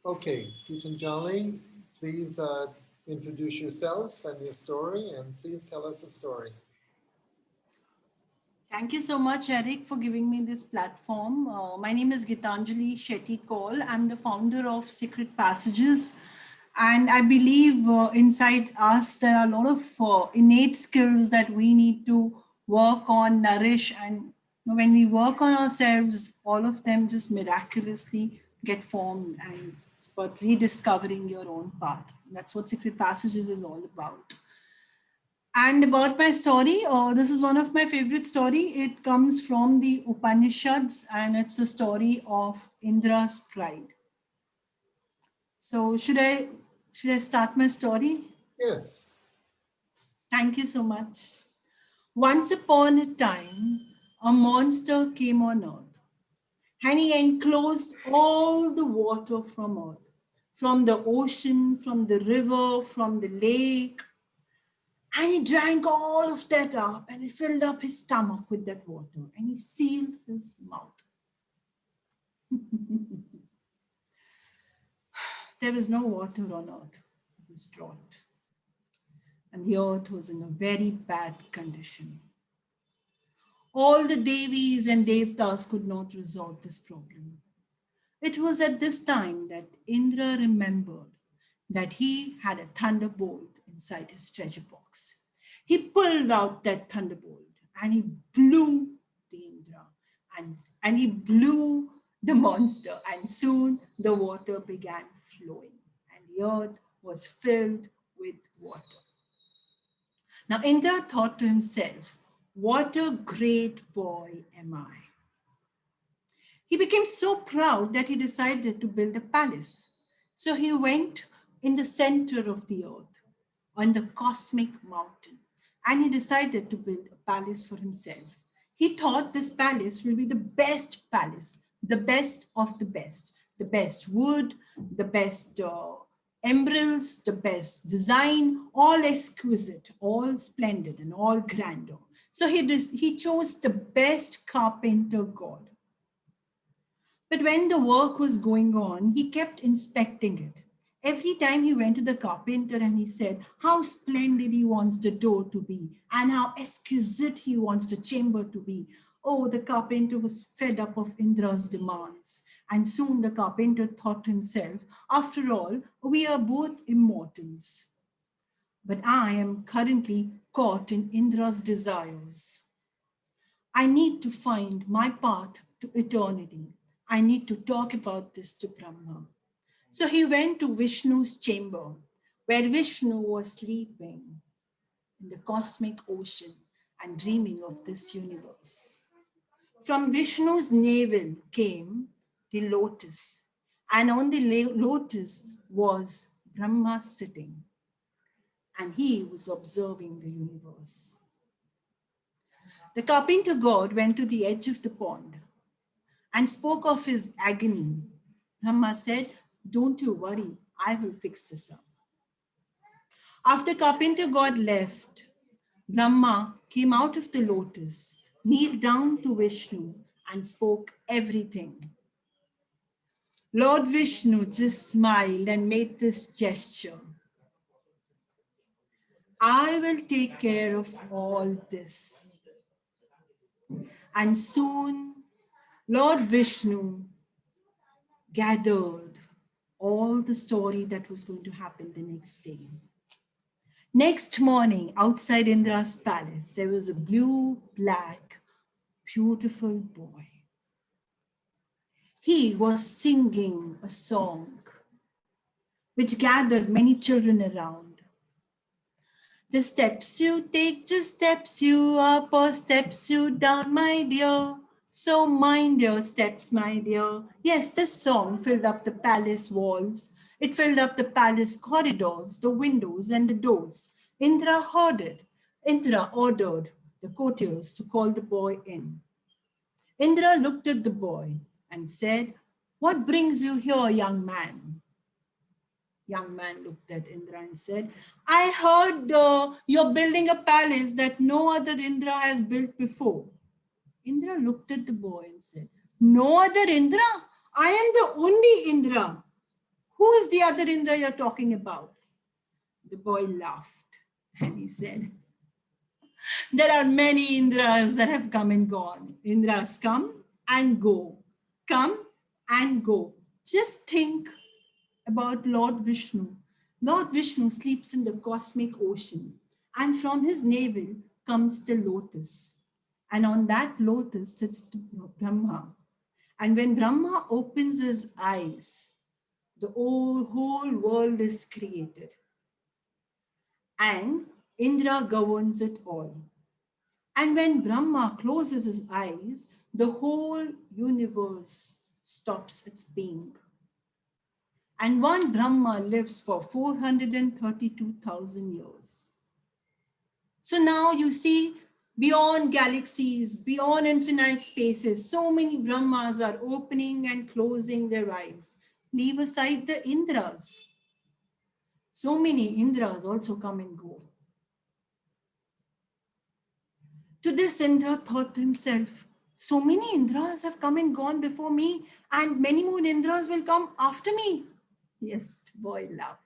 Okay, Geetanjali, please introduce yourself and your story, and please tell us a story. Thank you so much, Eric, for giving me this platform. My name is Geetanjali Shetty Kaul. I'm the founder of Secret Passages. And I believe inside us, there are a lot of innate skills that we need to work on, nourish. And when we work on ourselves, all of them just miraculously get formed. And it's about rediscovering your own path. That's what Secret Passages is all about. And about my story, this is one of my favorite story. It comes from the Upanishads, and it's the story of Indra's pride. So should I start my story? Yes. Thank you so much. Once upon a time, a monster came on earth, and he enclosed all the water from earth, from the ocean, from the river, from the lake. And he drank all of that up and he filled up his stomach with that water and he sealed his mouth. There was no water on earth. It was drought. And the earth was in a very bad condition. All the Devis and Devtas could not resolve this problem. It was at this time that Indra remembered that he had a thunderbolt inside his treasure box. He pulled out that thunderbolt and he blew the Indra and he blew the monster, and soon the water began flowing and the earth was filled with water. Now Indra thought to himself, what a great boy am I. He became so proud that he decided to build a palace. So he went in the center of the earth, on the cosmic mountain, and he decided to build a palace for himself. He thought this palace will be the best palace, the best of the best wood, the best emeralds, the best design, all exquisite, all splendid, and all grandeur. So he chose the best carpenter god. But when the work was going on, he kept inspecting it. Every time he went to the carpenter and he said how splendid he wants the door to be and how exquisite he wants the chamber to be. Oh, the carpenter was fed up of Indra's demands. And soon the carpenter thought to himself, after all, we are both immortals. But I am currently caught in Indra's desires. I need to find my path to eternity. I need to talk about this to Brahma. So he went to Vishnu's chamber, where Vishnu was sleeping in the cosmic ocean and dreaming of this universe. From Vishnu's navel came the lotus, and on the lotus was Brahma sitting, and he was observing the universe. The carpenter god went to the edge of the pond and spoke of his agony. Brahma said, don't you worry, I will fix this up. After carpenter god left, Brahma came out of the lotus, kneeled down to Vishnu and spoke everything. Lord Vishnu just smiled and made this gesture. I will take care of all this. And soon, Lord Vishnu gathered all the story that was going to happen the next day. Next morning, outside Indra's palace, there was a blue, black, beautiful boy. He was singing a song which gathered many children around. The steps you take just steps you up or steps you down, my dear. So mind your steps, my dear. Yes, this song filled up the palace walls. It filled up the palace corridors, the windows and the doors. Indra ordered the courtiers to call the boy in. Indra looked at the boy and said, what brings you here, young man? Young man looked at Indra and said, I heard you're building a palace that no other Indra has built before. Indra looked at the boy and said, no other Indra? I am the only Indra. Who is the other Indra you're talking about? The boy laughed and he said, there are many Indras that have come and gone. Indras come and go, come and go. Just think about Lord Vishnu. Lord Vishnu sleeps in the cosmic ocean, and from his navel comes the lotus. And on that lotus sits the Brahma. And when Brahma opens his eyes, the whole world is created. And Indra governs it all. And when Brahma closes his eyes, the whole universe stops its being. And one Brahma lives for 432,000 years. So now you see, beyond galaxies, beyond infinite spaces, so many Brahmas are opening and closing their eyes. Leave aside the Indras. So many Indras also come and go. To this, Indra thought to himself, so many Indras have come and gone before me, and many more Indras will come after me. Yes, the boy laughed.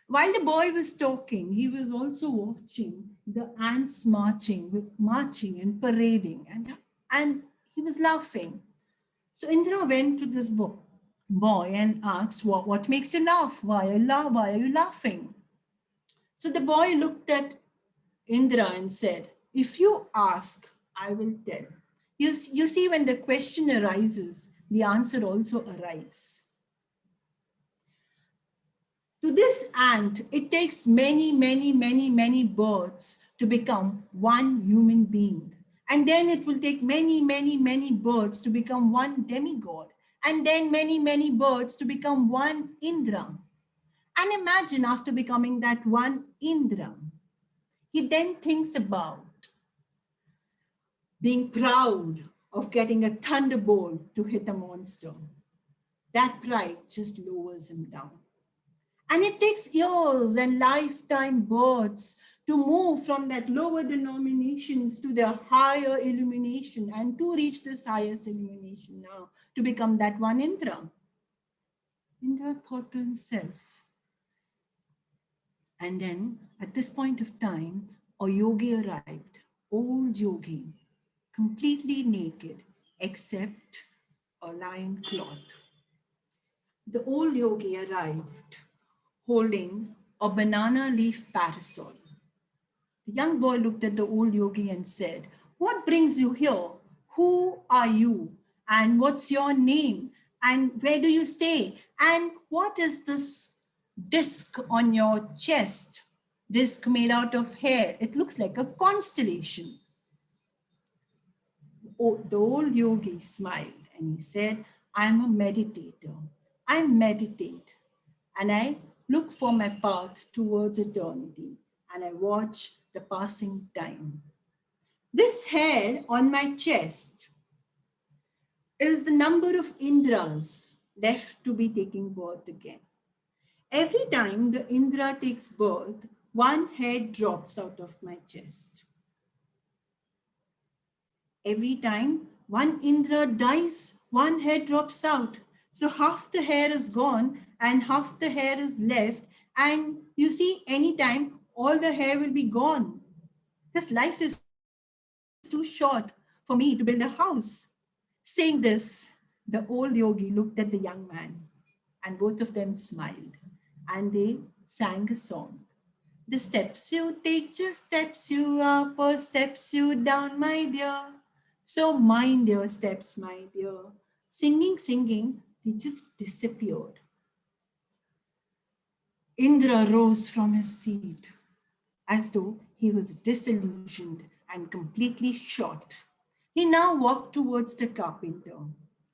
While the boy was talking, he was also watching the ants marching and parading, and he was laughing. So Indra went to this boy and asked, what makes you laugh? Why are you laughing? So the boy looked at Indra and said, if you ask, I will tell. You see, when the question arises, the answer also arrives. To this ant, it takes many birds to become one human being. And then it will take many birds to become one demigod. And then many birds to become one Indra. And imagine after becoming that one Indra, he then thinks about being proud of getting a thunderbolt to hit a monster. That pride just lowers him down. And it takes years and lifetime births to move from that lower denominations to the higher illumination and to reach this highest illumination now to become that one Indra. Indra thought to himself. And then at this point of time, a yogi arrived, old yogi, completely naked except a lion cloth. The old yogi arrived holding a banana leaf parasol. The young boy looked at the old yogi and said, what brings you here? Who are you? And what's your name? And where do you stay? And what is this disc on your chest? Disc made out of hair. It looks like a constellation. The old yogi smiled and he said, I'm a meditator. I meditate and I look for my path towards eternity and I watch the passing time. This hair on my chest is the number of Indras left to be taking birth again. Every time the Indra takes birth, one hair drops out of my chest. Every time one Indra dies, one hair drops out. So half the hair is gone and half the hair is left. And you see, anytime all the hair will be gone. This life is too short for me to build a house. Saying this, the old yogi looked at the young man and both of them smiled and they sang a song. The steps you take just steps you up or steps you down, my dear. So mind your steps, my dear. Singing, they just disappeared. Indra rose from his seat as though he was disillusioned and completely shocked. He now walked towards the carpenter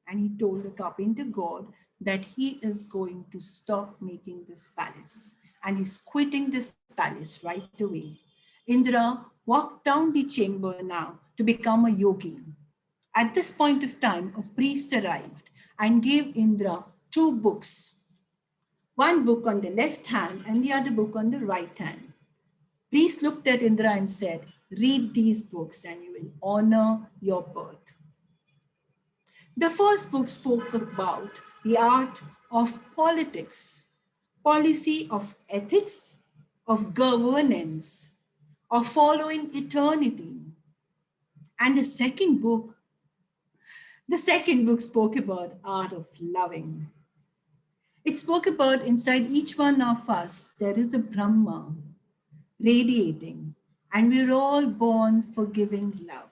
and he told the carpenter god that he is going to stop making this palace and he's quitting this palace right away. Indra walked down the chamber now to become a yogi. At this point of time, a priest arrived and gave Indra two books, one book on the left hand and the other book on the right hand. Priest looked at Indra and said, read these books and you will honor your birth. The first book spoke about the art of politics, policy of ethics, of governance, of following eternity. And the second book spoke about art of loving. It spoke about inside each one of us, there is a Brahma radiating, and we're all born for giving love.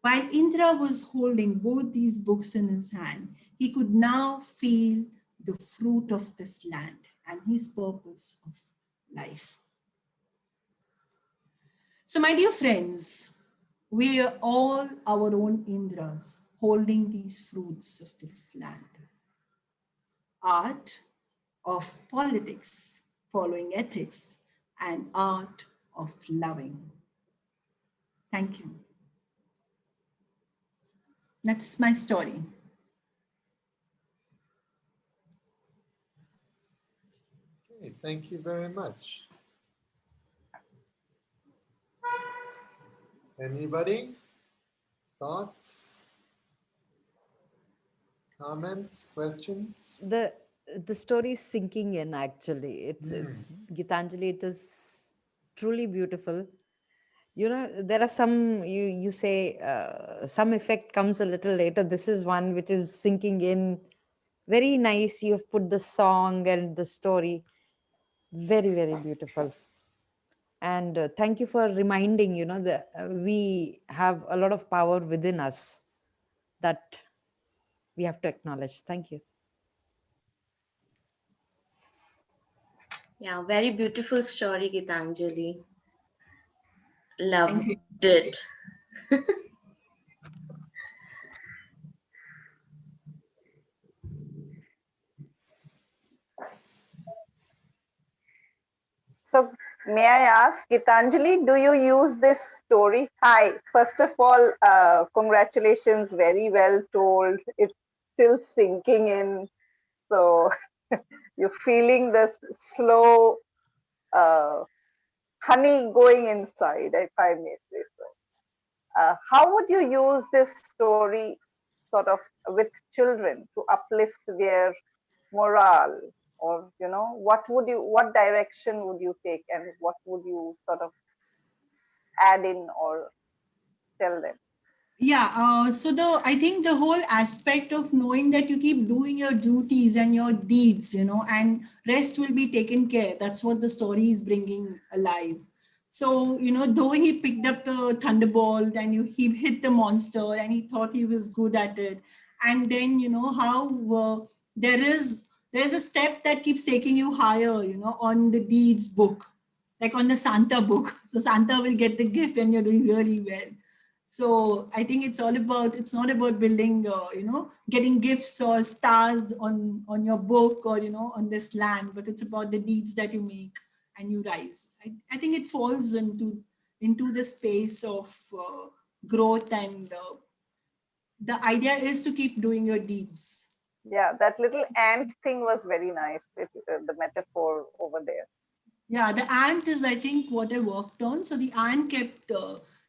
While Indra was holding both these books in his hand, he could now feel the fruit of this land and his purpose of life. So, my dear friends, we are all our own Indras holding these fruits of this land. Art of politics, following ethics, and art of loving. Thank you. That's my story. Okay, thank you very much. Anybody? Thoughts? Comments? Questions? The story is sinking in, actually. It's Geetanjali, it is truly beautiful. You know, there are some, you say some effect comes a little later. This is one which is sinking in. Very nice. You have put the song and the story. Very, very beautiful. And thank you for reminding, that we have a lot of power within us that we have to acknowledge. Thank you. Yeah, very beautiful story, Gitanjali. Loved Thank you. it. So, may I ask, Gitanjali, do you use this story? Hi, first of all, congratulations, very well told. It's still sinking in. So, you're feeling this slow honey going inside, if I may say so. How would you use this story sort of with children to uplift their morale? Or, what direction would you take and what would you sort of add in or tell them? Yeah, so I think the whole aspect of knowing that you keep doing your duties and your deeds, and rest will be taken care. That's what the story is bringing alive. So, though he picked up the thunderbolt and he hit the monster and he thought he was good at it, and then how there's a step that keeps taking you higher, on the deeds book, like on the Santa book. So Santa will get the gift and you're doing really well. So I think it's not about building, getting gifts or stars on your book or, on this land, but it's about the deeds that you make and you rise. I think it falls into the space of growth, and the idea is to keep doing your deeds. Yeah, that little ant thing was very nice, the metaphor over there. Yeah, the ant is, I think, what I worked on. So the ant kept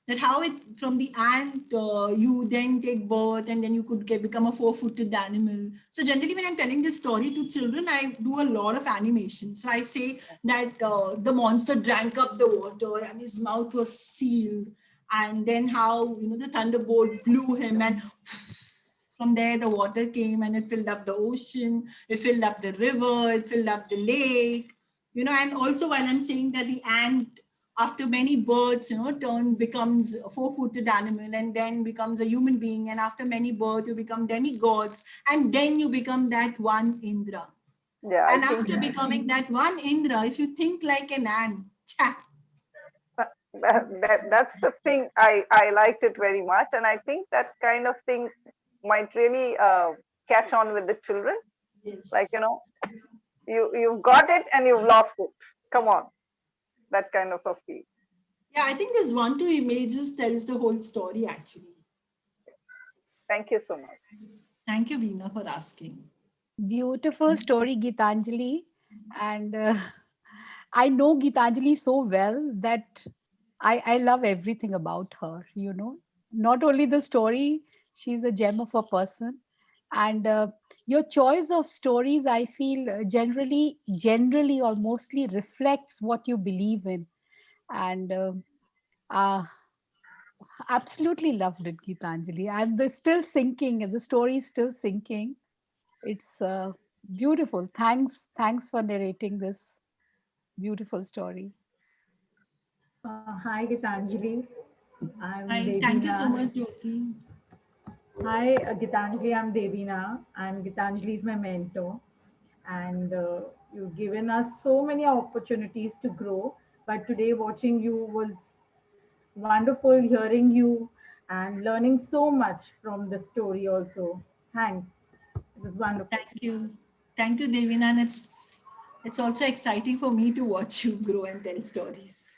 that how it from the ant you then take birth and then you could become a four-footed animal. So generally, when I'm telling this story to children, I do a lot of animation. So I say that the monster drank up the water and his mouth was sealed, and then how the thunderbolt blew him, and from there the water came and it filled up the ocean, it filled up the river, it filled up the lake, and also while I'm saying that the ant, after many births, becomes a four-footed animal and then becomes a human being. And after many births, you become demigods. And then you become that one Indra. Yeah, And I think after becoming that one Indra, if you think like an ant, that's the thing. I liked it very much. And I think that kind of thing might really catch on with the children. Like, yes. you've got it and you've lost it. Come on. That kind of a feel. Yeah, I think this one, two images tells the whole story actually. Thank you so much. Thank you, Veena, for asking. Beautiful story, Gitanjali. And I know Gitanjali so well that I love everything about her, Not only the story, she's a gem of a person. And your choice of stories, I feel, generally or mostly reflects what you believe in. And uh, absolutely loved it, Geetanjali. And they're still sinking, and the story is still sinking. It's beautiful. Thanks for narrating this beautiful story. Hi, Gitanjali. I'm Hi, thank you so Devina. much, Jyoti. Hi, Gitanjali. I'm Devina, and Gitanjali is my mentor. And you've given us so many opportunities to grow. But today, watching you was wonderful, hearing you and learning so much from the story, also. Thanks. It was wonderful. Thank you, Devina. And it's also exciting for me to watch you grow and tell stories.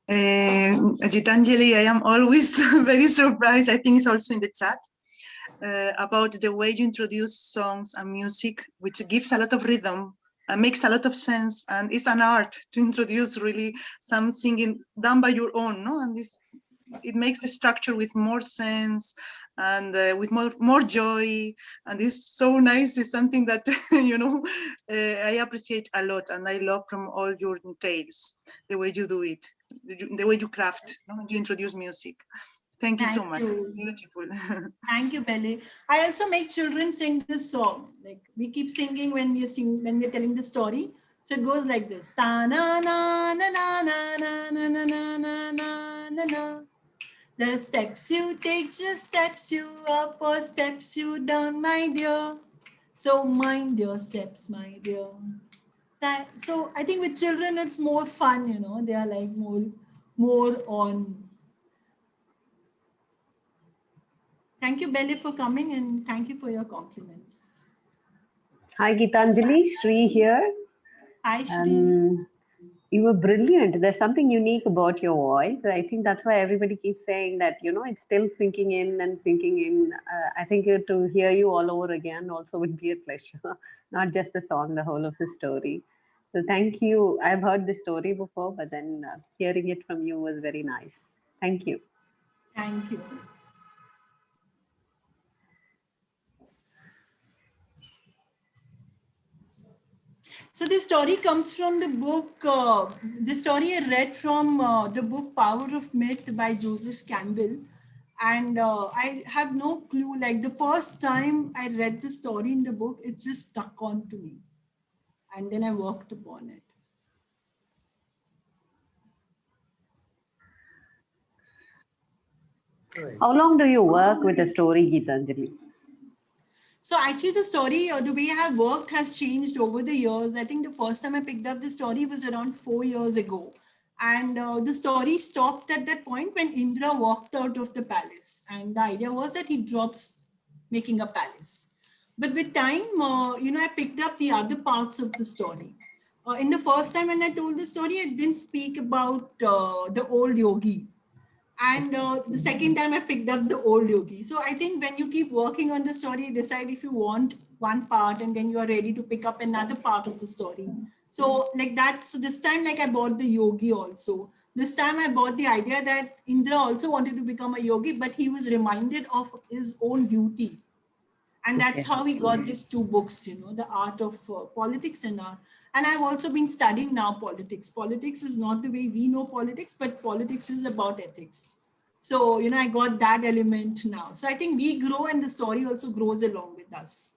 Geetanjali, I am always very surprised. I think it's also in the chat about the way you introduce songs and music, which gives a lot of rhythm and makes a lot of sense. And it's an art to introduce really some singing done by your own, no? And it makes the structure with more sense and with more joy. And it's so nice. It's something that I appreciate a lot, and I love from all your tales the way you do it, the way you craft, you introduce music. Thank you so much. Beautiful. Thank you, Pele. I also make children sing this song. Like we keep singing when we're telling the story. So it goes like this. Ta na na na na na na na na na na na na. The steps you take just steps you up or steps you down, my dear. So mind your steps, my dear. So I think with children it's more fun, They are like more on. Thank you, Belle, for coming, and thank you for your compliments. Hi, Geetanjali, Shri here. Hi, Shri. You were brilliant. There's something unique about your voice. I think that's why everybody keeps saying that, it's still sinking in and sinking in. I think to hear you all over again also would be a pleasure, not just the song, the whole of the story. So thank you. I've heard this story before, but then hearing it from you was very nice. Thank you. Thank you. So this story comes from the book, the story I read from the book Power of Myth by Joseph Campbell. And I have no clue, like the first time I read the story in the book, it just stuck on to me. And then I worked upon it. Right. How long do you work with a story, Geetanjali? So actually the story, the way I have worked has changed over the years. I think the first time I picked up the story was around 4 years ago. And the story stopped at that point when Indra walked out of the palace. And the idea was that he drops making a palace. But with time, I picked up the other parts of the story. In the first time when I told the story, I didn't speak about the old yogi. And the second time I picked up the old yogi. So I think when you keep working on the story, decide if you want one part and then you are ready to pick up another part of the story. So like that. So this time, like I bought the yogi also. This time I bought the idea that Indra also wanted to become a yogi, but he was reminded of his own duty. And that's how we got these two books, the art of politics and art. And I've also been studying now politics. Politics is not the way we know politics, but politics is about ethics. So, I got that element now. So I think we grow and the story also grows along with us.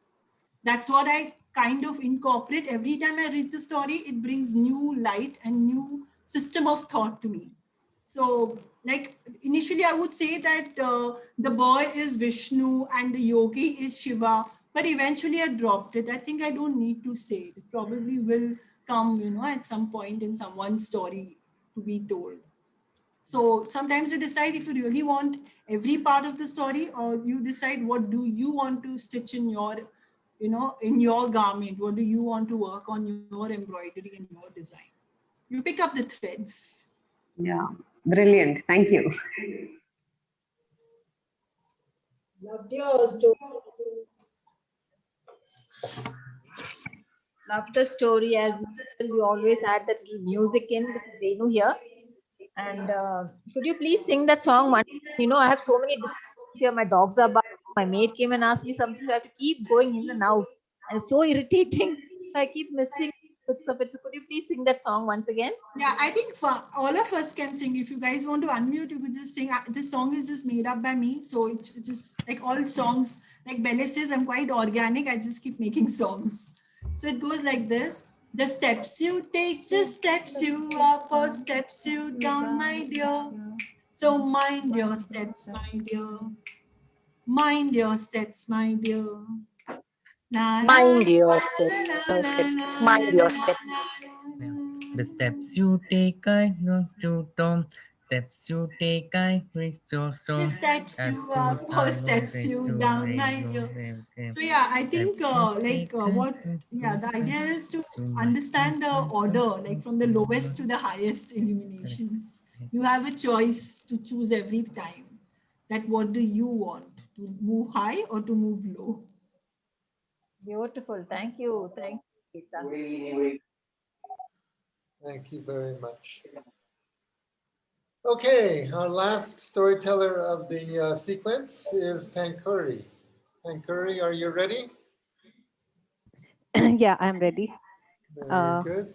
That's what I kind of incorporate. Every time I read the story, it brings new light and new system of thought to me. So, like initially, I would say that the boy is Vishnu and the yogi is Shiva, but eventually I dropped it. I think I don't need to say it. It probably will come, at some point in someone's story to be told. So sometimes you decide if you really want every part of the story, or you decide what do you want to stitch in your, in your garment. What do you want to work on your embroidery and your design? You pick up the threads. Yeah, brilliant. Thank you. Loved your story. Loved the story as you always add that little music in. This is Renu here. And could you please sing that song? I have so many here my dogs are barking. My maid came and asked me something, so I have to keep going in and out. And it's so irritating. So I keep missing bits of it. So could you please sing that song once again? Yeah, I think all of us can sing. If you guys want to unmute, you could just sing. This song is just made up by me. So it's just like all songs, like Belle says, I'm quite organic. I just keep making songs. So it goes like this. The steps you take, just steps you up, or steps you down, my dear. So mind your steps, my dear. Mind your steps, my dear. La, la, Mind your la, steps, la, your la, steps. la, Mind la, your la, steps. Yeah. la. The steps you take, I know you don't. Steps you take, I reach your The soul. steps you Steps up, you or down, steps you down, my dear. So yeah, I think Steps you take, the idea is to understand the order, like from the lowest to the highest illuminations. You have a choice to choose every time that what do you want, to move high or to move low. Beautiful. Thank you. Thank you, Geeta. Thank you very much. Okay, our last storyteller of the sequence is Pankuri. Pankuri, are you ready? Yeah, I'm ready. Very good.